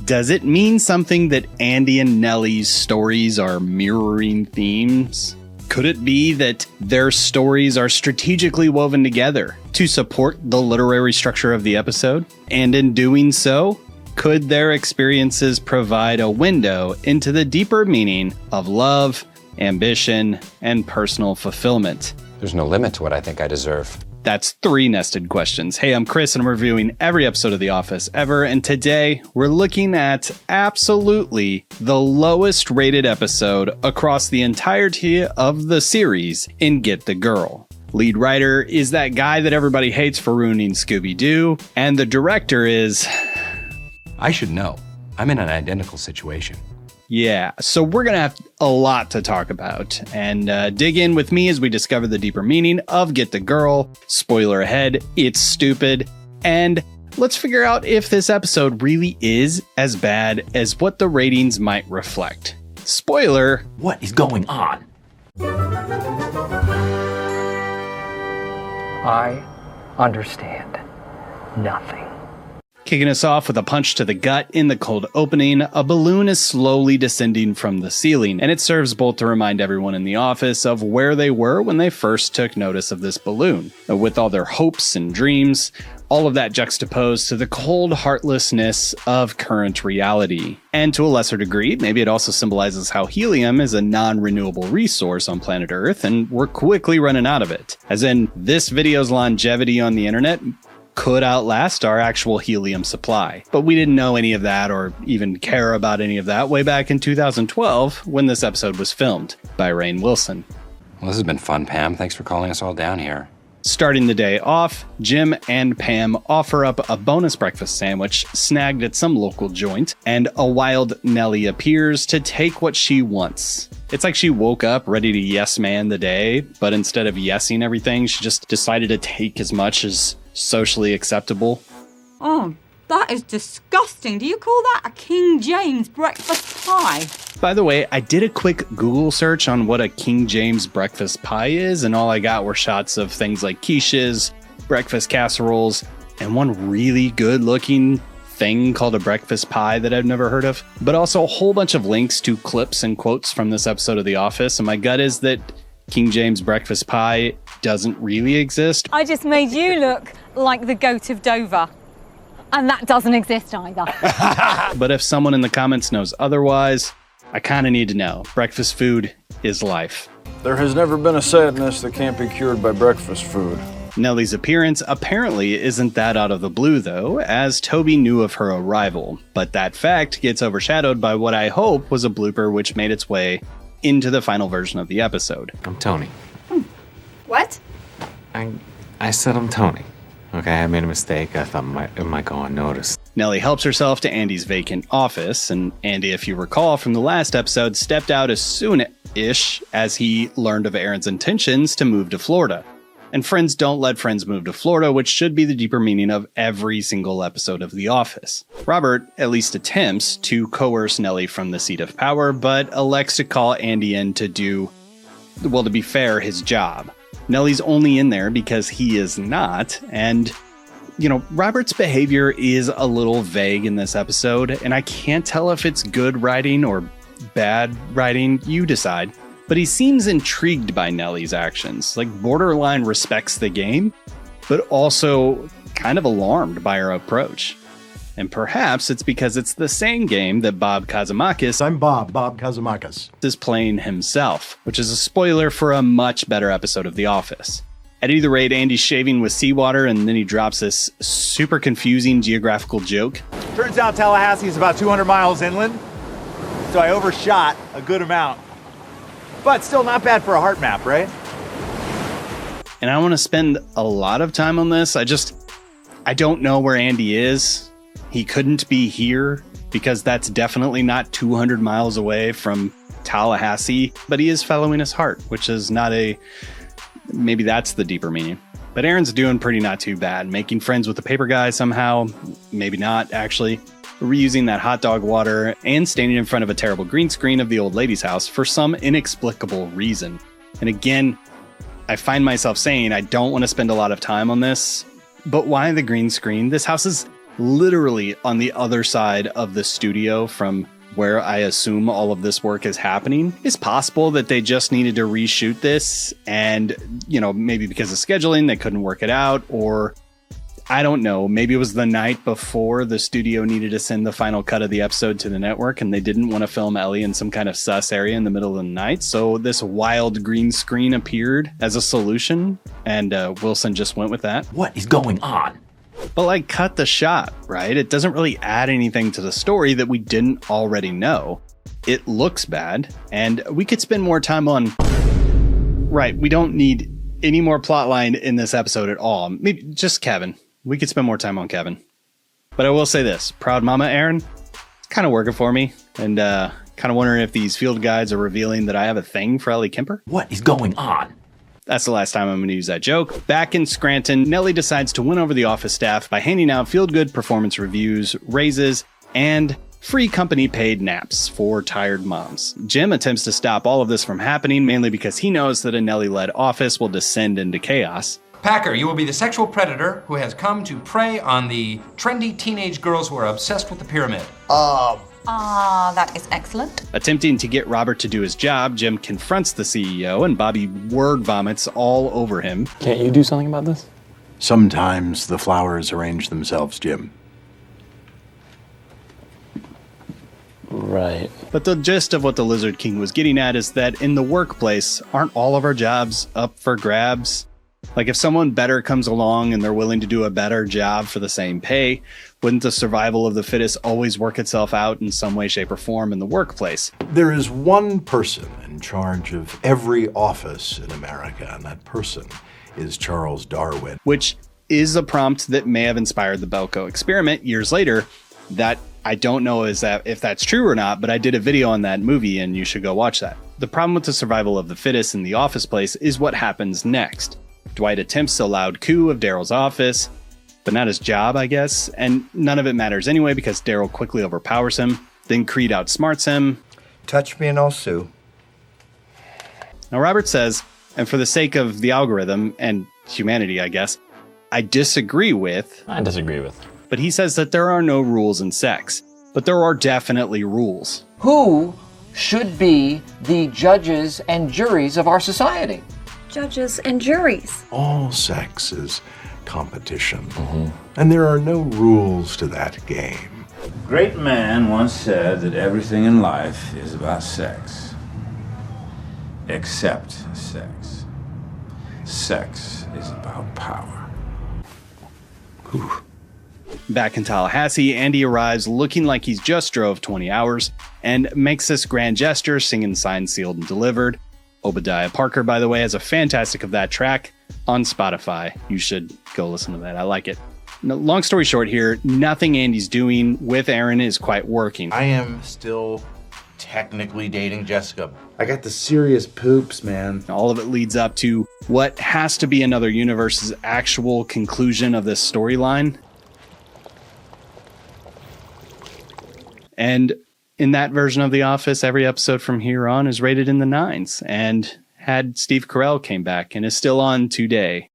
Does it mean something that Andy and Nellie's stories are mirroring themes? Could it be that their stories are strategically woven together to support the literary structure of the episode? And in doing so, could their experiences provide a window into the deeper meaning of love, ambition, and personal fulfillment? There's no limit to what I think I deserve. That's 3 nested questions. Hey, I'm Chris, and I'm reviewing every episode of The Office ever, and today we're looking at absolutely the lowest rated episode across the entirety of the series in Get the Girl. Lead writer is that guy that everybody hates for ruining Scooby-Doo, and the director is... I should know. I'm in an identical situation. Yeah, so we're going to have a lot to talk about, and dig in with me as we discover the deeper meaning of Get the Girl. Spoiler ahead, it's stupid, and let's figure out if this episode really is as bad as what the ratings might reflect. Spoiler. What is going on? I understand nothing. Kicking us off with a punch to the gut in the cold opening, a balloon is slowly descending from the ceiling, and it serves both to remind everyone in the office of where they were when they first took notice of this balloon. With all their hopes and dreams, all of that juxtaposed to the cold heartlessness of current reality. And to a lesser degree, maybe it also symbolizes how helium is a non-renewable resource on planet Earth, and we're quickly running out of it. As in, this video's longevity on the internet could outlast our actual helium supply. But we didn't know any of that or even care about any of that way back in 2012 when this episode was filmed by Rainn Wilson. Well, this has been fun, Pam. Thanks for calling us all down here. Starting the day off, Jim and Pam offer up a bonus breakfast sandwich snagged at some local joint, and a wild Nellie appears to take what she wants. It's like she woke up ready to yes man the day, but instead of yesing everything, she just decided to take as much as socially acceptable. Oh, that is disgusting. Do you call that a King James breakfast pie? By the way, I did a quick Google search on what a King James breakfast pie is, and all I got were shots of things like quiches, breakfast casseroles, and one really good looking thing called a breakfast pie that I've never heard of, but also a whole bunch of links to clips and quotes from this episode of The Office, and my gut is that King James breakfast pie doesn't really exist. I just made you look like the goat of Dover. And that doesn't exist either. But if someone in the comments knows otherwise, I kind of need to know. Breakfast food is life. There has never been a sadness that can't be cured by breakfast food. Nellie's appearance apparently isn't that out of the blue, though, as Toby knew of her arrival. But that fact gets overshadowed by what I hope was a blooper which made its way into the final version of the episode. I'm Tony. What? I said I'm Tony. Okay, I made a mistake. I thought it might go unnoticed. Nellie helps herself to Andy's vacant office, and Andy, if you recall from the last episode, stepped out as soon-ish as he learned of Aaron's intentions to move to Florida. And friends don't let friends move to Florida, which should be the deeper meaning of every single episode of The Office. Robert at least attempts to coerce Nellie from the seat of power, but elects to call Andy in to do, well, to be fair, his job. Nellie's only in there because he is not, and, you know, Robert's behavior is a little vague in this episode, and I can't tell if it's good writing or bad writing, you decide. But he seems intrigued by Nellie's actions, like borderline respects the game, but also kind of alarmed by her approach. And perhaps it's because it's the same game that Bob Kazamakis I'm Bob Kazamakis is playing himself, which is a spoiler for a much better episode of The Office. At either rate, Andy's shaving with seawater, and then he drops this super confusing geographical joke. Turns out Tallahassee is about 200 miles inland, so I overshot a good amount. But still not bad for a heart map, right? And I want to spend a lot of time on this. I don't know where Andy is. He couldn't be here because that's definitely not 200 miles away from Tallahassee, but he is following his heart, which is not maybe that's the deeper meaning. But Aaron's doing pretty not too bad, making friends with the paper guy somehow, maybe not actually, reusing that hot dog water, and standing in front of a terrible green screen of the old lady's house for some inexplicable reason. And again, I find myself saying I don't want to spend a lot of time on this, but why the green screen? This house is literally on the other side of the studio from where I assume all of this work is happening. It's possible that they just needed to reshoot this and, maybe because of scheduling, they couldn't work it out, or I don't know. Maybe it was the night before the studio needed to send the final cut of the episode to the network and they didn't want to film Ellie in some kind of sus area in the middle of the night. So this wild green screen appeared as a solution and Wilson just went with that. What is going on? But cut the shot, right? It doesn't really add anything to the story that we didn't already know. It looks bad and we could spend more time on... Right, we don't need any more plotline in this episode at all. Maybe just Kevin. We could spend more time on Kevin. But I will say this, Proud Mama Aaron, it's kind of working for me. And kind of wondering if these field guides are revealing that I have a thing for Ellie Kemper. What is going on? That's the last time I'm going to use that joke. Back in Scranton, Nellie decides to win over the office staff by handing out feel-good performance reviews, raises, and free company-paid naps for tired moms. Jim attempts to stop all of this from happening, mainly because he knows that a Nellie-led office will descend into chaos. Packer, you will be the sexual predator who has come to prey on the trendy teenage girls who are obsessed with the pyramid. That is excellent. Attempting to get Robert to do his job, Jim confronts the CEO and Bobby word vomits all over him. Can't you do something about this? Sometimes the flowers arrange themselves, Jim. Right. But the gist of what the Lizard King was getting at is that in the workplace, aren't all of our jobs up for grabs? If someone better comes along and they're willing to do a better job for the same pay, wouldn't the survival of the fittest always work itself out in some way, shape, or form in the workplace? There is one person in charge of every office in America, and that person is Charles Darwin. Which is a prompt that may have inspired the Belko experiment years later. That I don't know if that's true or not, but I did a video on that movie and you should go watch that. The problem with the survival of the fittest in the office place is what happens next. Dwight attempts a loud coup of Daryl's office, but not his job, I guess, and none of it matters anyway because Daryl quickly overpowers him. Then Creed outsmarts him. Touch me and I'll sue. Now Robert says, and for the sake of the algorithm and humanity, I guess, I disagree with. But he says that there are no rules in sex, but there are definitely rules. Who should be the judges and juries of our society? Judges and juries. All sex is competition, and there are no rules to that game. A great man once said that everything in life is about sex. Except sex. Sex is about power. Whew. Back in Tallahassee, Andy arrives looking like he's just drove 20 hours and makes this grand gesture singing Signed, Sealed, and Delivered. Obadiah Parker, by the way, has a fantastic of that track on Spotify. You should go listen to that. I like it. Now, long story short here, nothing Andy's doing with Aaron is quite working. I am still technically dating Jessica. I got the serious poops, man. All of it leads up to what has to be another universe's actual conclusion of this storyline. And in that version of The Office, every episode from here on is rated in the 9s and had Steve Carell came back and is still on today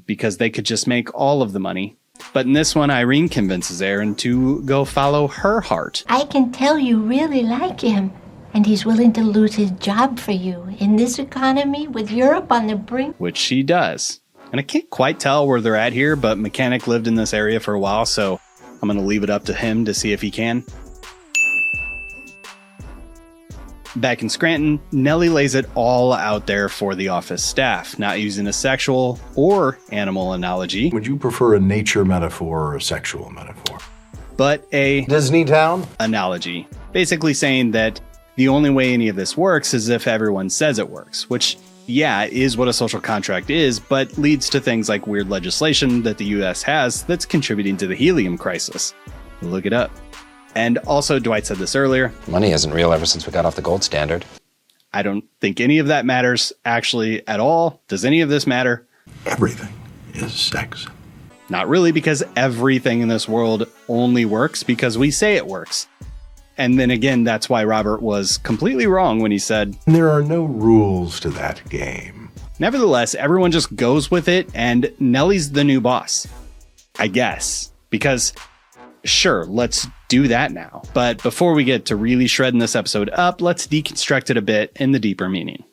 because they could just make all of the money. But in this one, Irene convinces Aaron to go follow her heart. I can tell you really like him, and he's willing to lose his job for you in this economy with Europe on the brink. Which she does. And I can't quite tell where they're at here, but Mechanic lived in this area for a while, so I'm going to leave it up to him to see if he can. Back in Scranton, Nellie lays it all out there for the office staff, not using a sexual or animal analogy. Would you prefer a nature metaphor or a sexual metaphor? But a Disney Town analogy. Basically saying that the only way any of this works is if everyone says it works, which, yeah, is what a social contract is, but leads to things like weird legislation that the US has that's contributing to the helium crisis. Look it up. And also, Dwight said this earlier. Money isn't real ever since we got off the gold standard. I don't think any of that matters, actually, at all. Does any of this matter? Everything is sex. Not really, because everything in this world only works because we say it works. And then again, that's why Robert was completely wrong when he said, there are no rules to that game. Nevertheless, everyone just goes with it, and Nellie's the new boss. I guess. Because sure, let's do that now. But before we get to really shredding this episode up, let's deconstruct it a bit in the deeper meaning.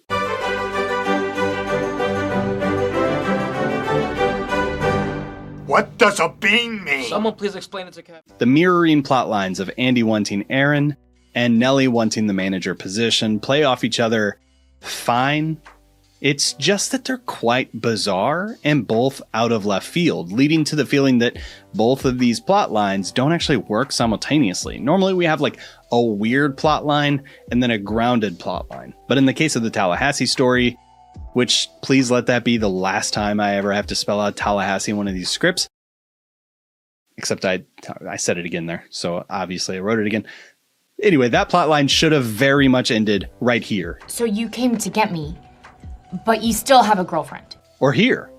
What does a bean mean? Someone please explain it to Captain. The mirroring plot lines of Andy wanting Aaron and Nellie wanting the manager position play off each other fine. It's just that they're quite bizarre and both out of left field, leading to the feeling that both of these plot lines don't actually work simultaneously. Normally we have like a weird plot line and then a grounded plot line. But in the case of the Tallahassee story, which please let that be the last time I ever have to spell out Tallahassee in one of these scripts. Except I said it again there, so obviously I wrote it again. Anyway, that plot line should have very much ended right here. So you came to get me, but you still have a girlfriend. Or here.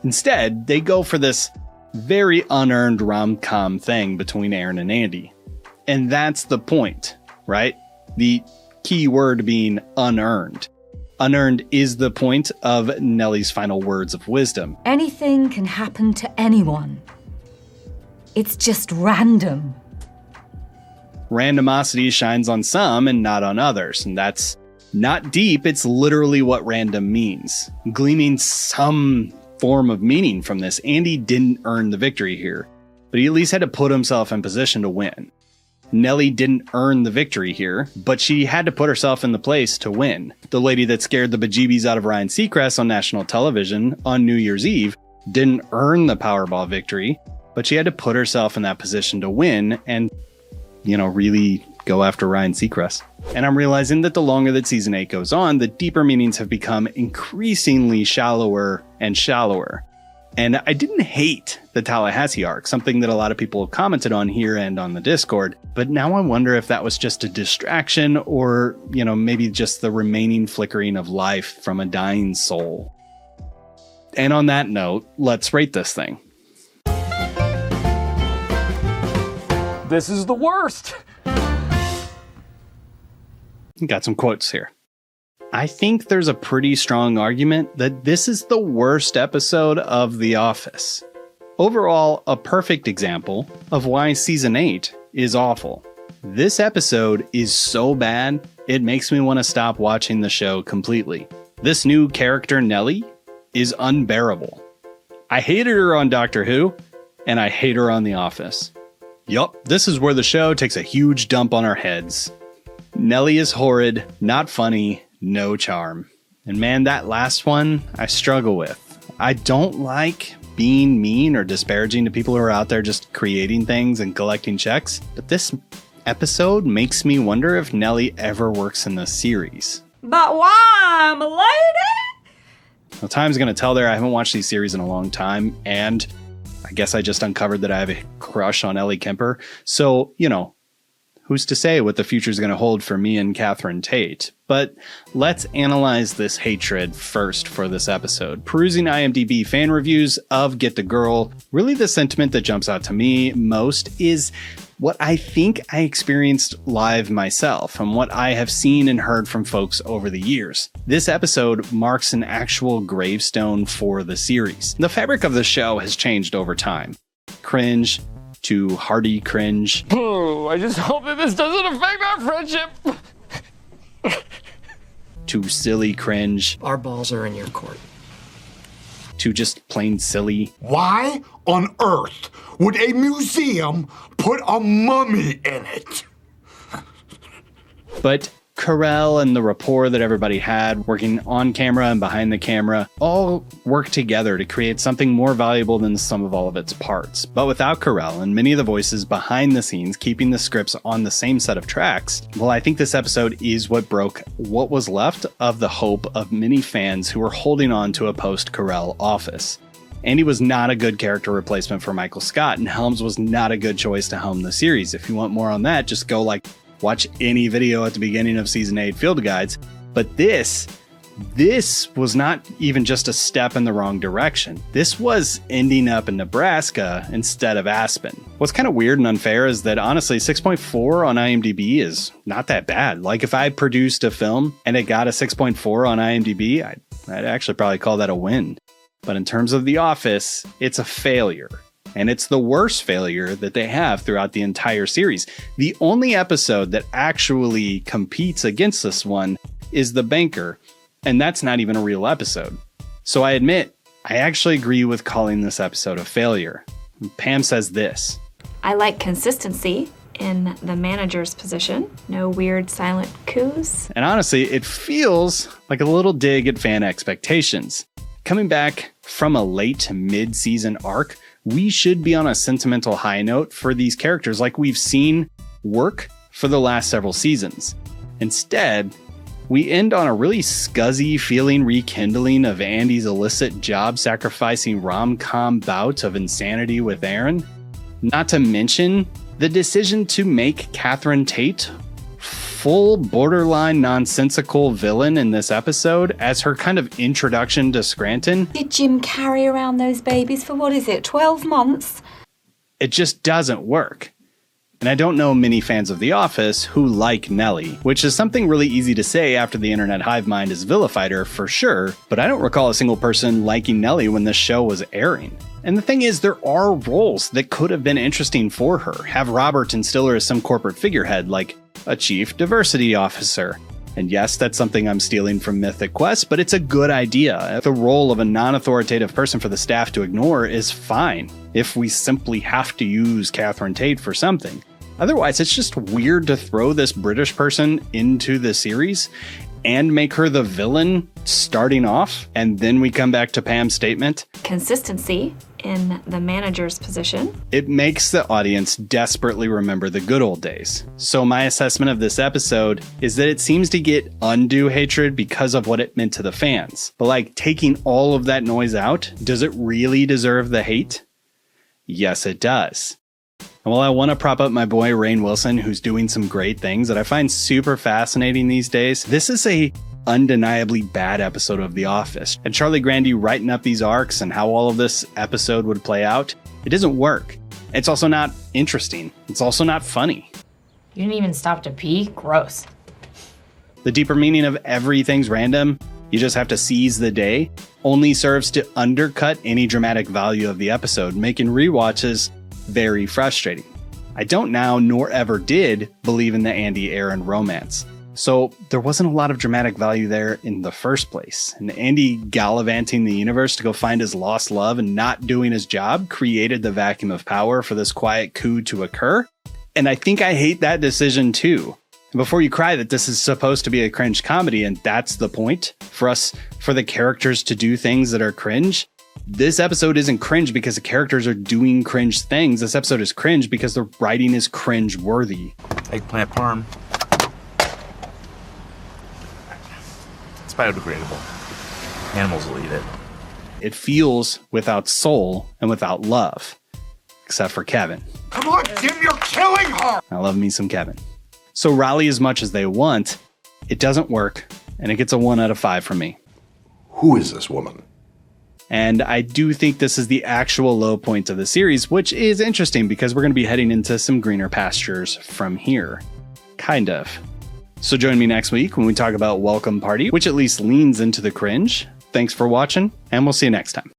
Instead, they go for this very unearned rom-com thing between Aaron and Andy. And that's the point, right? The key word being unearned. Unearned is the point of Nellie's final words of wisdom. Anything can happen to anyone. It's just random. Randomosity shines on some and not on others, and that's not deep, it's literally what random means. Gleaming some form of meaning from this, Andy didn't earn the victory here, but he at least had to put himself in position to win. Nellie didn't earn the victory here, but she had to put herself in the place to win. The lady that scared the bejeebies out of Ryan Seacrest on national television on New Year's Eve didn't earn the Powerball victory, but she had to put herself in that position to win and, really go after Ryan Seacrest. And I'm realizing that the longer that season 8 goes on, the deeper meanings have become increasingly shallower and shallower. And I didn't hate the Tallahassee arc, something that a lot of people have commented on here and on the Discord. But now I wonder if that was just a distraction or, maybe just the remaining flickering of life from a dying soul. And on that note, let's rate this thing. This is the worst. Got some quotes here. I think there's a pretty strong argument that this is the worst episode of The Office. Overall, a perfect example of why season 8 is awful. This episode is so bad, it makes me want to stop watching the show completely. This new character, Nellie, is unbearable. I hated her on Doctor Who, and I hate her on The Office. Yup, this is where the show takes a huge dump on our heads. Nellie is horrid, not funny, no charm. And man, that last one, I struggle with. I don't like being mean or disparaging to people who are out there just creating things and collecting checks, but this episode makes me wonder if Nellie ever works in the series. But why, my lady? Well, time's gonna tell there. I haven't watched these series in a long time, and I guess I just uncovered that I have a crush on Ellie Kemper. So, who's to say what the future's going to hold for me and Catherine Tate? But let's analyze this hatred first for this episode. Perusing IMDb fan reviews of Get the Girl, really the sentiment that jumps out to me most is what I think I experienced live myself and what I have seen and heard from folks over the years. This episode marks an actual gravestone for the series. The fabric of the show has changed over time. Cringe to hearty cringe. Oh, I just hope that this doesn't affect our friendship. To silly cringe. Our balls are in your court. To just plain silly. Why on earth would a museum put a mummy in it? But Carell and the rapport that everybody had working on camera and behind the camera all worked together to create something more valuable than the sum of all of its parts. But without Carell and many of the voices behind the scenes keeping the scripts on the same set of tracks, well, I think this episode is what broke what was left of the hope of many fans who were holding on to a post-Carell office. Andy was not a good character replacement for Michael Scott, and Helms was not a good choice to helm the series. If you want more on that, just go watch any video at the beginning of season 8 field guides. But this was not even just a step in the wrong direction. This was ending up in Nebraska instead of Aspen. What's kind of weird and unfair is that honestly, 6.4 on IMDb is not that bad. Like if I produced a film and it got a 6.4 on IMDb, I'd actually probably call that a win. But in terms of The Office, it's a failure. And it's the worst failure that they have throughout the entire series. The only episode that actually competes against this one is The Banker, and that's not even a real episode. So I admit, I actually agree with calling this episode a failure. Pam says this. I like consistency in the manager's position. No weird silent coups. And honestly, it feels like a little dig at fan expectations. Coming back from a late mid-season arc, we should be on a sentimental high note for these characters like we've seen work for the last several seasons. Instead, we end on a really scuzzy feeling rekindling of Andy's illicit job-sacrificing rom-com bout of insanity with Aaron. Not to mention the decision to make Catherine Tate full borderline nonsensical villain in this episode as her kind of introduction to Scranton. Did Jim carry around those babies for 12 months? It just doesn't work. And I don't know many fans of The Office who like Nellie, which is something really easy to say after the internet hive mind has vilified her for sure, but I don't recall a single person liking Nellie when this show was airing. And the thing is, there are roles that could have been interesting for her. Have Robert instill her as some corporate figurehead, like a chief diversity officer. And yes, that's something I'm stealing from Mythic Quest, but it's a good idea. The role of a non-authoritative person for the staff to ignore is fine, if we simply have to use Catherine Tate for something. Otherwise, it's just weird to throw this British person into the series and make her the villain starting off, and then we come back to Pam's statement. Consistency in the manager's position. It makes the audience desperately remember the good old days. So my assessment of this episode is that it seems to get undue hatred because of what it meant to the fans. But like taking all of that noise out, does it really deserve the hate? Yes, it does. And while I want to prop up my boy Rainn Wilson, who's doing some great things that I find super fascinating these days, this is a undeniably bad episode of The Office. And Charlie Grandy writing up these arcs and how all of this episode would play out, it doesn't work. It's also not interesting. It's also not funny. You didn't even stop to pee? Gross. The deeper meaning of everything's random, you just have to seize the day, only serves to undercut any dramatic value of the episode, making rewatches very frustrating. I don't now, nor ever did, believe in the Andy-Aaron romance. So there wasn't a lot of dramatic value there in the first place. And Andy gallivanting the universe to go find his lost love and not doing his job created the vacuum of power for this quiet coup to occur. And I think I hate that decision too. Before you cry that this is supposed to be a cringe comedy and that's the point for the characters to do things that are cringe, this episode isn't cringe because the characters are doing cringe things. This episode is cringe because the writing is cringe worthy. Eggplant parm. It's biodegradable. Animals will eat it. It feels without soul and without love. Except for Kevin. Come on, Jim, you're killing her! I love me some Kevin. So rally as much as they want, it doesn't work, and it gets a 1 out of 5 from me. Who is this woman? And I do think this is the actual low point of the series, which is interesting because we're going to be heading into some greener pastures from here. Kind of. So join me next week when we talk about Welcome Party, which at least leans into the cringe. Thanks for watching, and we'll see you next time.